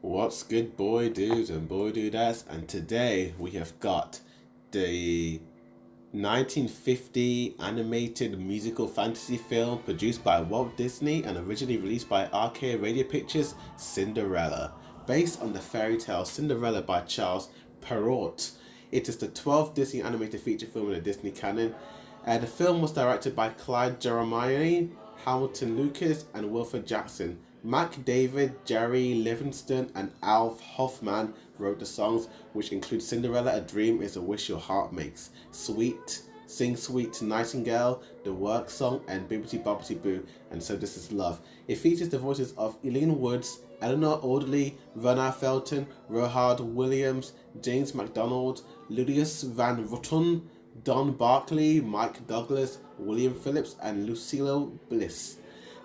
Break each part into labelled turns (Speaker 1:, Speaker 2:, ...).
Speaker 1: What's good, boy dudes and boy dudettes? And today we have got the 1950 animated musical fantasy film produced by Walt Disney and originally released by RKO Radio Pictures, Cinderella. Based on the fairy tale Cinderella by Charles Perrault. It is the 12th Disney animated feature film in the Disney canon. The film was directed by Clyde Jeremiah, Hamilton Lucas, and Wilfred Jackson. Mac David, Jerry Livingston, and Alf Hoffman wrote the songs, which include Cinderella, A Dream is a Wish Your Heart Makes, Sweet, Sing Sweet to Nightingale, The Work Song, and Bibbidi Bobbidi Boo, and So This Is Love. It features the voices of Eileen Woods, Eleanor Audley, Verna Felton, Rohard Williams, James MacDonald, Ludius Van Rutten, Don Barkley, Mike Douglas, William Phillips, and Lucille Bliss.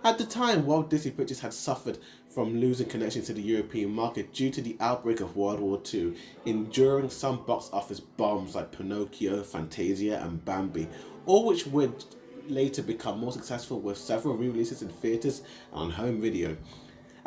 Speaker 1: At the time, Walt Disney Pictures had suffered from losing connection to the European market due to the outbreak of World War II, enduring some box office bombs like Pinocchio, Fantasia, and Bambi, all which would later become more successful with several re-releases in theaters and on home video.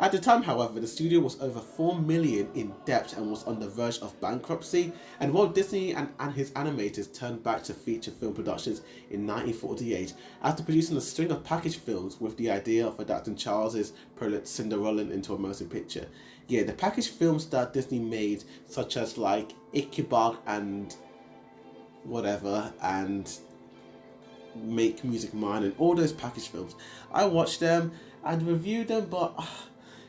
Speaker 1: At the time, however, the studio was over 4 million in debt and was on the verge of bankruptcy, and Walt Disney and his animators turned back to feature film productions in 1948 after producing a string of package films with the idea of adapting Charles's prolific Cinderella into a motion picture. Yeah, the package films that Disney made, such as like Ichabod and whatever, and Make Music Mine, and all those package films, I watched them and reviewed them, but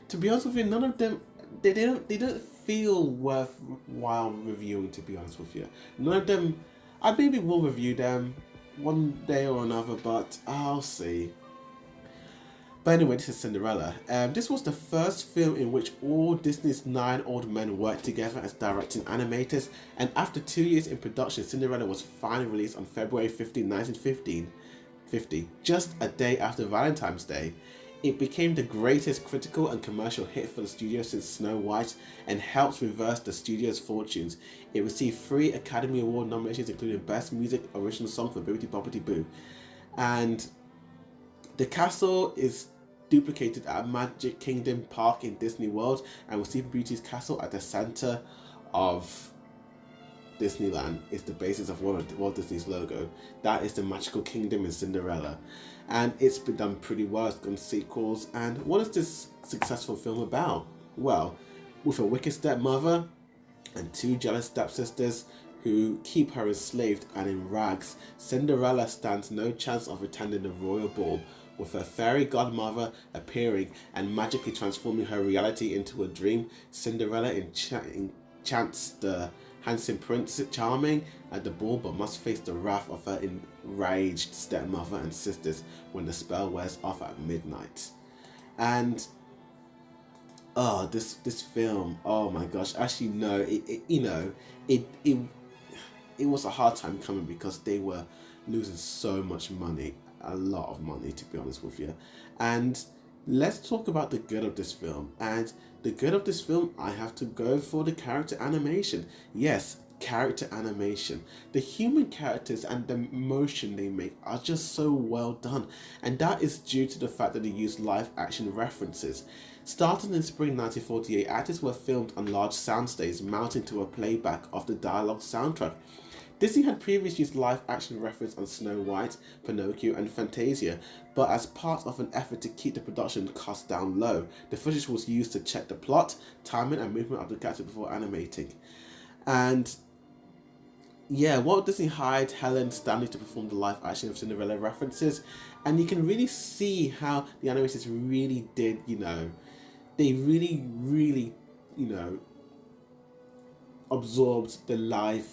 Speaker 1: to be honest with you, none of them they don't feel worthwhile reviewing. To be honest with you, none of them. I maybe will review them one day or another, but I'll see. But anyway, this is Cinderella. This was the first film in which all Disney's 9 old men worked together as directing animators, and after 2 years in production, Cinderella was finally released on February 15, 1950, just a day after Valentine's Day. It became the greatest critical and commercial hit for the studio since Snow White and helped reverse the studio's fortunes. It received 3 Academy Award nominations, including Best Music Original Song for Bibbidi Bobbidi Boo. And the castle is duplicated at Magic Kingdom Park in Disney World, and with Sleeping Beauty's castle at the center of Disneyland is the basis of Walt Disney's logo. That is the Magical Kingdom in Cinderella. And it's been done pretty well. It's gone sequels. And what is this successful film about? Well, with a wicked stepmother and 2 jealous stepsisters who keep her enslaved and in rags, Cinderella stands no chance of attending the royal ball, with her fairy godmother appearing and magically transforming her reality into a dream. Cinderella enchants the handsome Prince Charming at the ball, but must face the wrath of her enraged stepmother and sisters when the spell wears off at midnight. And this film, oh my gosh, actually no, it was a hard time coming because they were losing so much money, a lot of money, to be honest with you. And let's talk about the good of this film. And the good of this film, I have to go for the character animation. Yes, character animation. The human characters and the motion they make are just so well done. And that is due to the fact that they use live action references. Starting in spring 1948, actors were filmed on large soundstages mounting to a playback of the dialogue soundtrack. Disney had previously used live action reference on Snow White, Pinocchio, and Fantasia, but as part of an effort to keep the production cost down low, the footage was used to check the plot, timing, and movement of the character before animating. And yeah, Walt Disney hired Helen Stanley to perform the live action of Cinderella references, and you can really see how the animators really did, they really, absorbed the live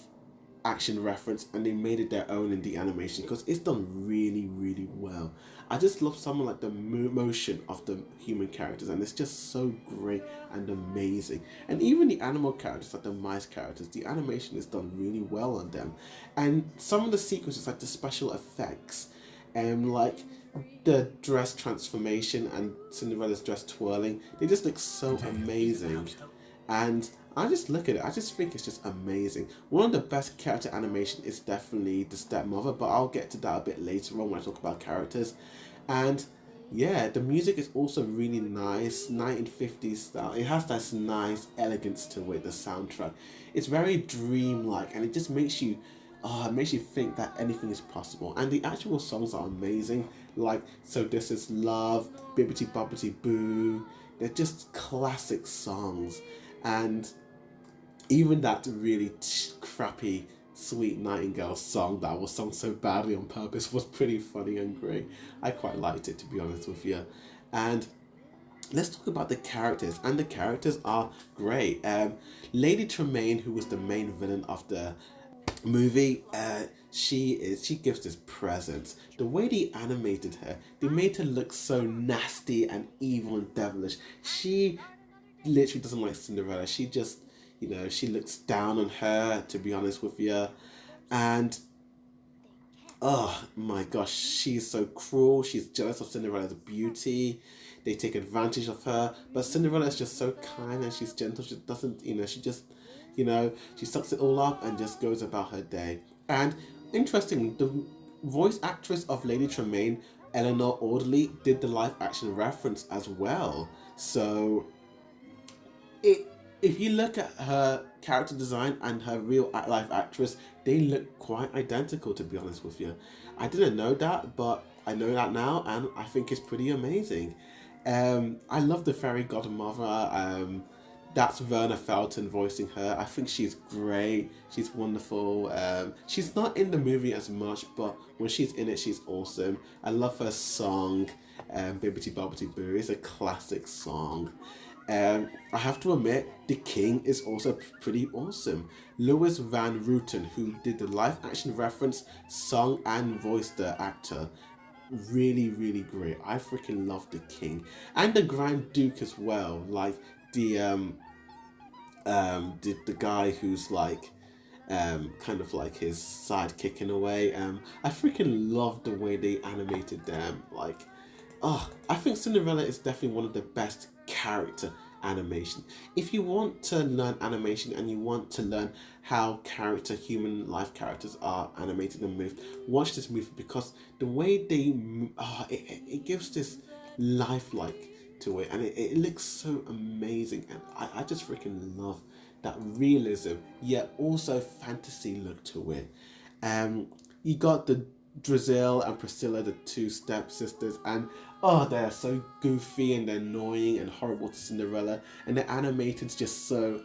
Speaker 1: action reference and they made it their own in the animation because it's done really well. I just love someone like the motion of the human characters, and it's just so great and amazing. And even the animal characters, like the mice characters, the animation is done really well on them. And some of the sequences, like the special effects and like the dress transformation and Cinderella's dress twirling, they just look so amazing. And I just look at it, I just think it's just amazing. One of the best character animation is definitely the stepmother, but I'll get to that a bit later on when I talk about characters. And Yeah, the music is also really nice, 1950s style. It has this nice elegance to it, the soundtrack. It's very dreamlike and it just makes you it makes you think that anything is possible. And the actual songs are amazing, like So This Is Love, Bibbity Bobbity Boo. They're just classic songs. And even that really crappy Sweet Nightingale song that was sung so badly on purpose was pretty funny and great. I quite liked it, to be honest with you. And let's talk about the characters, and the characters are great. Lady Tremaine, who was the main villain of the movie, she gives this presence. The way they animated her, they made her look so nasty and evil and devilish. She literally doesn't like Cinderella. She just, she looks down on her, to be honest with you. And oh my gosh, she's so cruel. She's jealous of Cinderella's beauty. They take advantage of her. But Cinderella is just so kind and she's gentle. She doesn't, she just, she sucks it all up and just goes about her day. And interestingly, the voice actress of Lady Tremaine, Eleanor Audley, did the live action reference as well. So it if you look at her character design and her real life actress, they look quite identical, to be honest with you. I didn't know that, but I know that now, and I think it's pretty amazing. I love the fairy godmother. That's Verna Felton voicing her. I think she's great. She's wonderful. She's not in the movie as much, but when she's in it, she's awesome. I love her song, Bibbity Bobbity Boo. It's a classic song. I have to admit, the king is also pretty awesome. Louis Van Rooten, who did the live action reference, sung and voiced the actor. Really, really great. I freaking love the king. And the Grand Duke as well. Like the guy who's like kind of like his sidekick in a way. I freaking love the way they animated them. Like, oh, I think Cinderella is definitely one of the best character animation. If you want to learn animation and you want to learn how human life characters are animated and moved, watch this movie because the way it gives this lifelike to it, and it looks so amazing, and I just freaking love that realism yet also fantasy look to it. You got the Drizzle and Priscilla, the two stepsisters, and oh, they're so goofy and they're annoying and horrible to Cinderella, and the animated's just so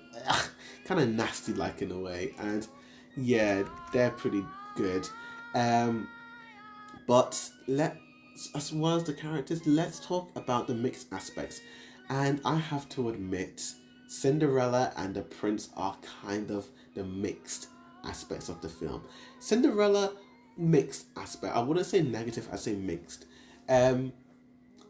Speaker 1: kind of nasty like in a way, and yeah, they're pretty good. But as well as the characters, let's talk about the mixed aspects. And I have to admit, Cinderella and the Prince are kind of the mixed aspects of the film. Cinderella, mixed aspect. I wouldn't say negative, I'd say mixed. I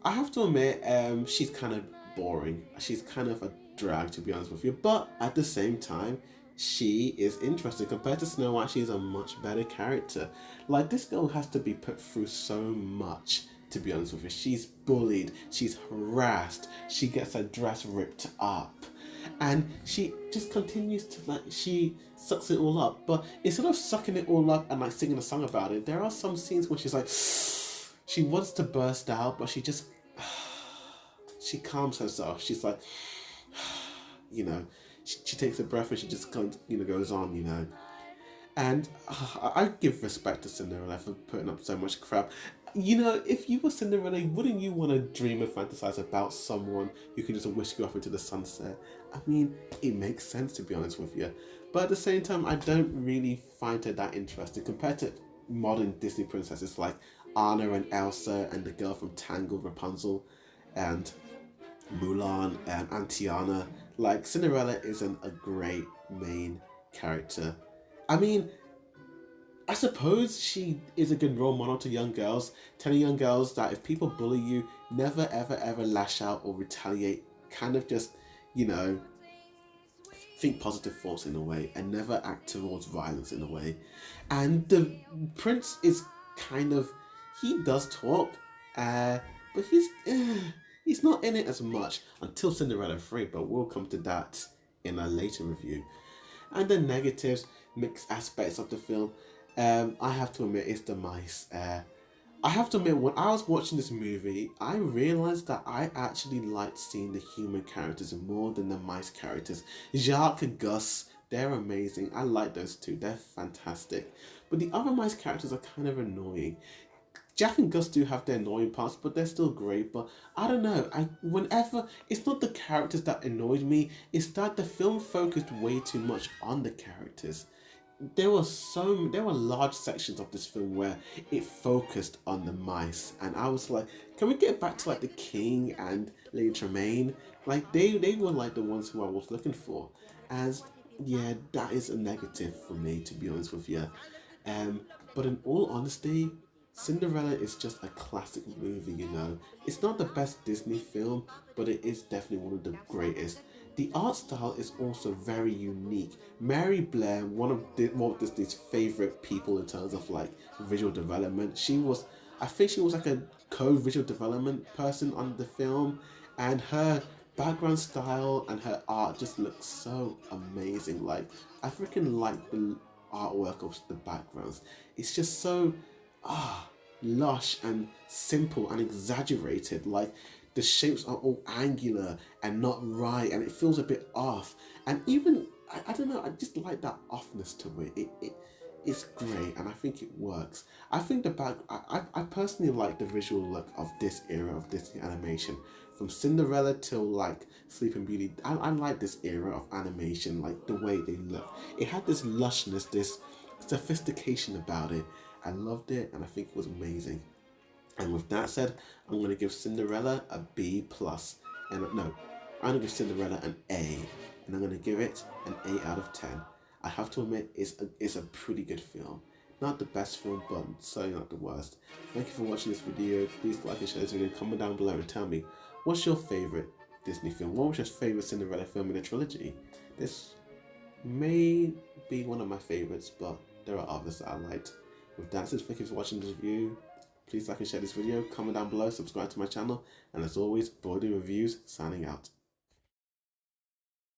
Speaker 1: have to admit, she's kind of boring. She's kind of a drag, to be honest with you. But at the same time, she is interesting. Compared to Snow White, she's a much better character. Like, this girl has to be put through so much, to be honest with you. She's bullied, she's harassed, she gets her dress ripped up. And she just continues to, she sucks it all up. But instead of sucking it all up and singing a song about it, there are some scenes where she's like, she wants to burst out, but she just, she calms herself. She's like, she takes a breath and she just goes on. And I give respect to Cinderella for putting up so much crap. If you were Cinderella, wouldn't you want to dream and fantasize about someone who can just whisk you off into the sunset? I mean, it makes sense, to be honest with you. But at the same time, I don't really find her that interesting compared to modern Disney princesses like Anna and Elsa and the girl from Tangled, Rapunzel, and Mulan and Tiana. Like, Cinderella isn't a great main character. I mean, I suppose she is a good role model to young girls, telling young girls that if people bully you, never ever ever lash out or retaliate. Kind of just, think positive thoughts in a way and never act towards violence in a way. And the prince is kind of, he does talk, but he's not in it as much until Cinderella 3, but we'll come to that in a later review. And the negatives, mixed aspects of the film, I have to admit, it's the mice. I have to admit, when I was watching this movie, I realized that I actually liked seeing the human characters more than the mice characters. Jacques and Gus, they're amazing. I like those two, they're fantastic. But the other mice characters are kind of annoying. Jack and Gus do have their annoying parts, but they're still great. But I don't know. Whenever it's not the characters that annoyed me, it's that the film focused way too much on the characters. There were large sections of this film where it focused on the mice, and I was like, can we get back to like the King and Lady Tremaine? Like they were like the ones who I was looking for. As yeah, that is a negative for me, to be honest with you. Um, but in all honesty, Cinderella is just a classic movie, you know. It's not the best Disney film, but it is definitely one of the greatest. The art style is also very unique. Mary Blair, one of Walt Disney's favorite people in terms of like visual development, I think she was like a co-visual development person on the film, and her background style and her art just looks so amazing. Like I freaking like the artwork of the backgrounds. It's just so ah lush and simple and exaggerated. Like the shapes are all angular and not right, and it feels a bit off. And even I don't know, I just like that offness to it. It's great, and I think it works. I think I personally like the visual look of this era of Disney animation, from Cinderella till like Sleeping Beauty. I like this era of animation, like the way they look. It had this lushness, this sophistication about it. I loved it, and I think it was amazing. And with that said, I'm gonna give Cinderella a B plus, and no, I'm gonna give Cinderella an A, and I'm gonna give it an 8 out of 10. I have to admit, it's a pretty good film. Not the best film, but certainly not the worst. Thank you for watching this video. Please like and share this video. Comment down below and tell me, what's your favorite Disney film? What was your favorite Cinderella film in the trilogy? This may be one of my favorites, but there are others that I liked. With that said, thank you for watching this review. Please like and share this video, comment down below, subscribe to my channel, and as always, Boydie Reviews signing out.